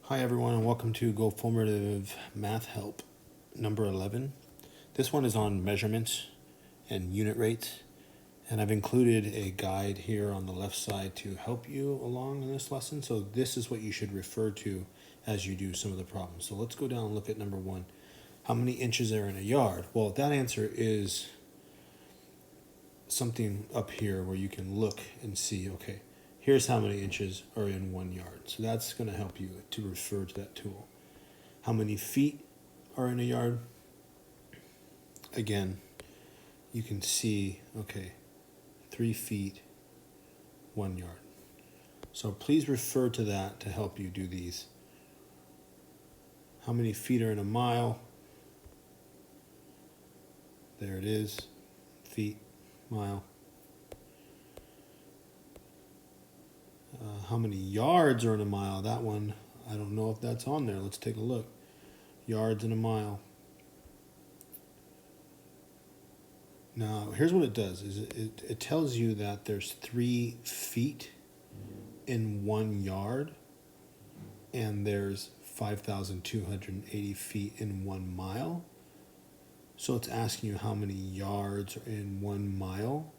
Hi everyone and welcome to GoFormative Math Help number 11. This one is on measurements and unit rates, and I've included a guide here on the left side to help you along in this lesson. So this is what you should refer to as you do some of the problems. So let's go down and look at number 1. How many inches are in a yard? Well, that answer is something up here where you can look and see, okay, here's how many inches are in 1 yard. So that's going to help you to refer to that tool. How many feet are in a yard? Again, you can see, okay, 3 feet, 1 yard. So please refer to that to help you do these. How many feet are in a mile? There it is, feet, mile. How many yards are in a mile? That one, I don't know if that's on there. Let's take a look. Yards in a mile. Now, here's what it does. It tells you that there's 3 feet in 1 yard, and there's 5,280 feet in 1 mile. So it's asking you how many yards are in 1 mile.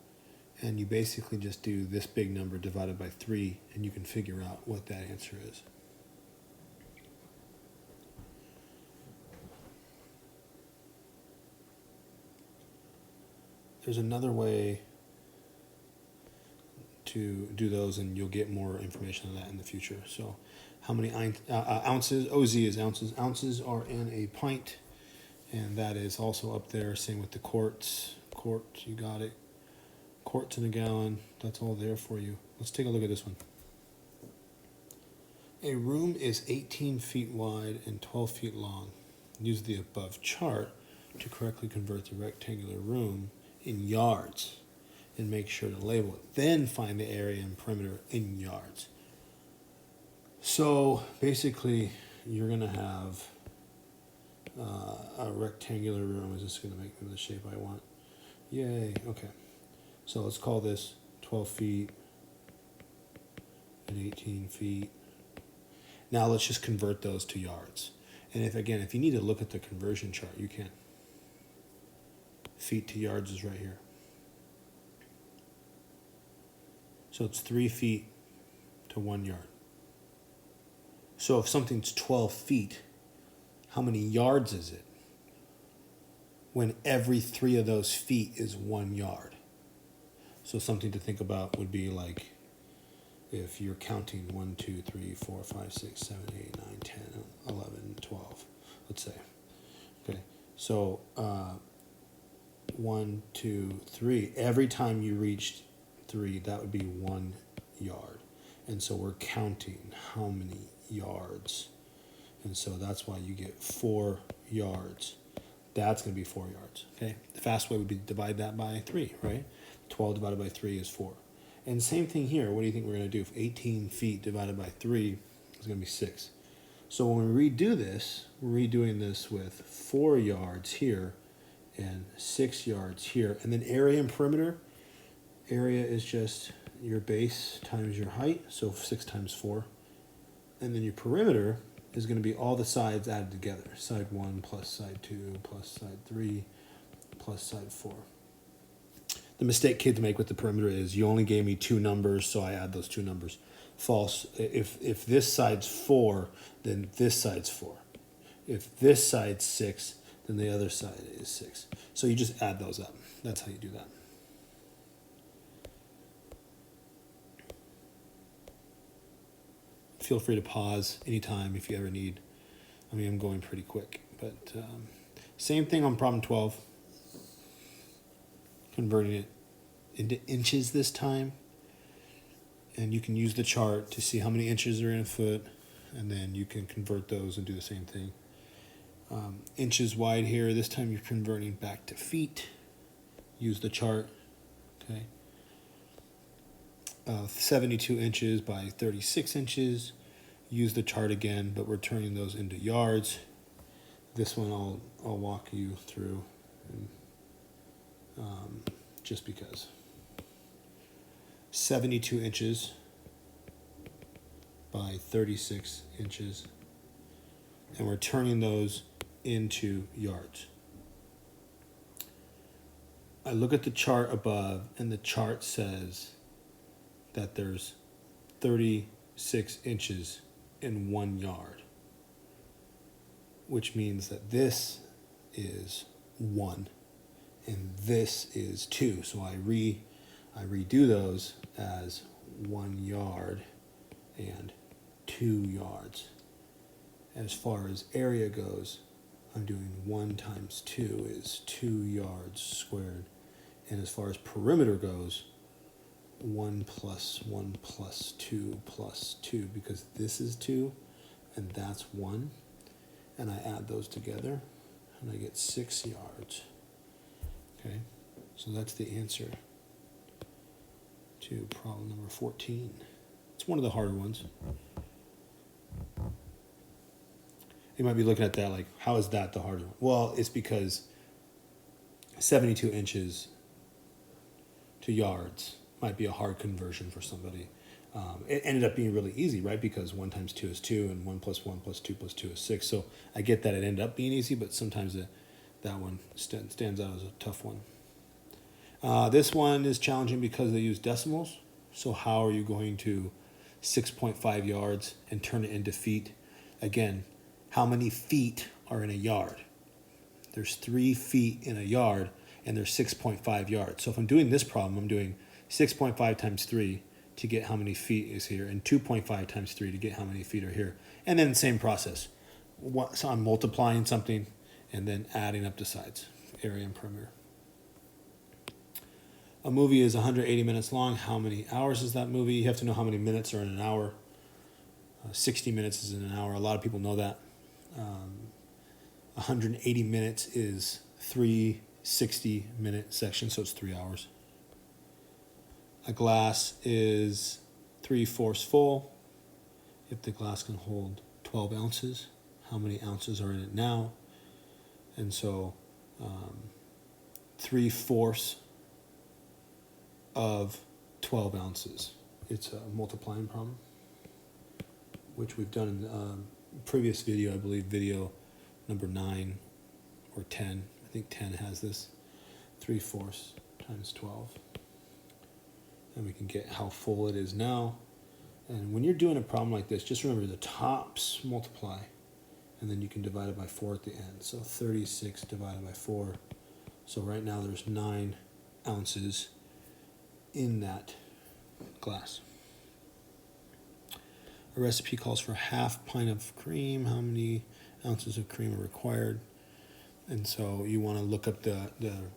And you basically just do this big number divided by 3, and you can figure out what that answer is. There's another way to do those, and you'll get more information on that in the future. So how many ounces? OZ is ounces. Ounces are in a pint, and that is also up there. Same with the quarts. Quart, you got it. Quarts in a gallon, that's all there for you. Let's take a look at this one. A room is 18 feet wide and 12 feet long. Use the above chart to correctly convert the rectangular room in yards and make sure to label it. Then find the area and perimeter in yards. So basically, you're going to have a rectangular room. Is this going to make me the shape I want? Yay, okay. So let's call this 12 feet and 18 feet. Now let's just convert those to yards. And if you need to look at the conversion chart, you can. Feet to yards is right here. So it's 3 feet to 1 yard. So if something's 12 feet, how many yards is it when every 3 of those feet is 1 yard? So something to think about would be like if you're counting 1, 2, 3, 4, 5, 6, 7, 8, 9, 10, 11, 12, let's say. Okay, so 1, 2, 3. Every time you reached 3, that would be 1 yard. And so we're counting how many yards. And so that's why you get 4 yards. That's going to be 4 yards. Okay, the fast way would be to divide that by 3, right? 12 divided by 3 is 4. And same thing here. What do you think we're going to do? If 18 feet divided by 3 is going to be 6. So when we redo this, we're redoing this with 4 yards here and 6 yards here. And then area and perimeter. Area is just your base times your height, so 6 times 4. And then your perimeter is going to be all the sides added together. Side 1 plus side 2 plus side 3 plus side 4. The mistake kids make with the perimeter is you only gave me 2 numbers, so I add those 2 numbers. False. If this side's 4, then this side's 4. If this side's 6, then the other side is 6. So you just add those up. That's how you do that. Feel free to pause anytime if you ever need. I mean, I'm going pretty quick, but same thing on problem 12. Converting it into inches this time, and you can use the chart to see how many inches are in a foot, and then you can convert those and do the same thing. Inches wide here, this time you're converting back to feet. Use the chart. Okay, 72 inches by 36 inches. Use the chart again, but we're turning those into yards. This one I'll walk you through, and, just because. 72 inches by 36 inches and we're turning those into yards. I look at the chart above, and the chart says that there's 36 inches in 1 yard, which means that this is 1 and this is 2. So I redo those as 1 yard and 2 yards. As far as area goes, I'm doing 1 times 2 is 2 yards squared. And as far as perimeter goes, 1 plus 1 plus 2 plus 2, because this is 2 and that's 1. And I add those together and I get 6 yards. Okay, so that's the answer to problem number 14. It's one of the harder ones. You might be looking at that like, how is that the harder one? Well, it's because 72 inches to yards might be a hard conversion for somebody. It ended up being really easy, right? Because 1 times 2 is 2, and 1 plus 1 plus 2 plus 2 is 6. So I get that it ended up being easy, but sometimes that one stands out as a tough one. This one is challenging because they use decimals. So how are you going to 6.5 yards and turn it into feet? Again, how many feet are in a yard? There's 3 feet in a yard, and there's 6.5 yards. So if I'm doing this problem, I'm doing 6.5 times 3 to get how many feet is here, and 2.5 times 3 to get how many feet are here. And then same process. So I'm multiplying something and then adding up the sides, area and perimeter. A movie is 180 minutes long. How many hours is that movie? You have to know how many minutes are in an hour. 60 minutes is in an hour. A lot of people know that. 180 minutes is 3 60-minute sections, so it's 3 hours. A glass is 3/4 full. If the glass can hold 12 ounces, how many ounces are in it now? And so 3/4 of 12 ounces. It's a multiplying problem, which we've done in the previous video, I believe video number 9 or 10. I think 10 has this. 3/4 times 12. And we can get how full it is now. And when you're doing a problem like this, just remember the tops multiply, and then you can divide it by 4 at the end. So 36 divided by 4. So right now there's 9 ounces in that glass. A recipe calls for half pint of cream. How many ounces of cream are required? And so you want to look up the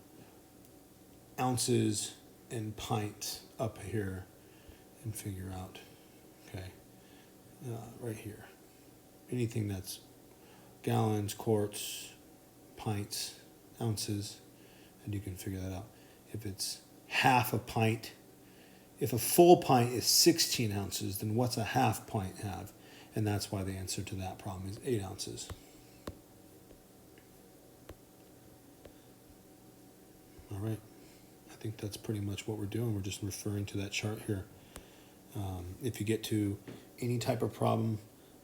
ounces and pints up here and figure out, okay, right here. Anything that's gallons, quarts, pints, ounces, and you can figure that out. If it's half a pint, if a full pint is 16 ounces, then what's a half pint have? And that's why the answer to that problem is 8 ounces. All right. I think that's pretty much what we're doing. We're just referring to that chart here. If you get to any type of problem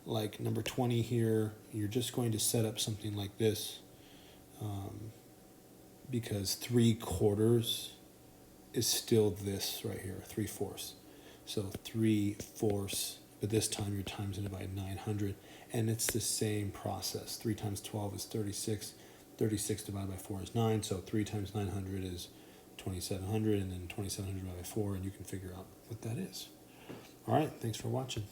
like number 20 here, you're just going to set up something like this, because 3/4 is still this right here, 3/4. So 3/4, but this time you're timesing it by 900, and it's the same process. 3 times 12 is 36. 36 divided by 4 is 9, so 3 times 900 is 2,700, and then 2,700 divided by 4, and you can figure out what that is. All right, thanks for watching.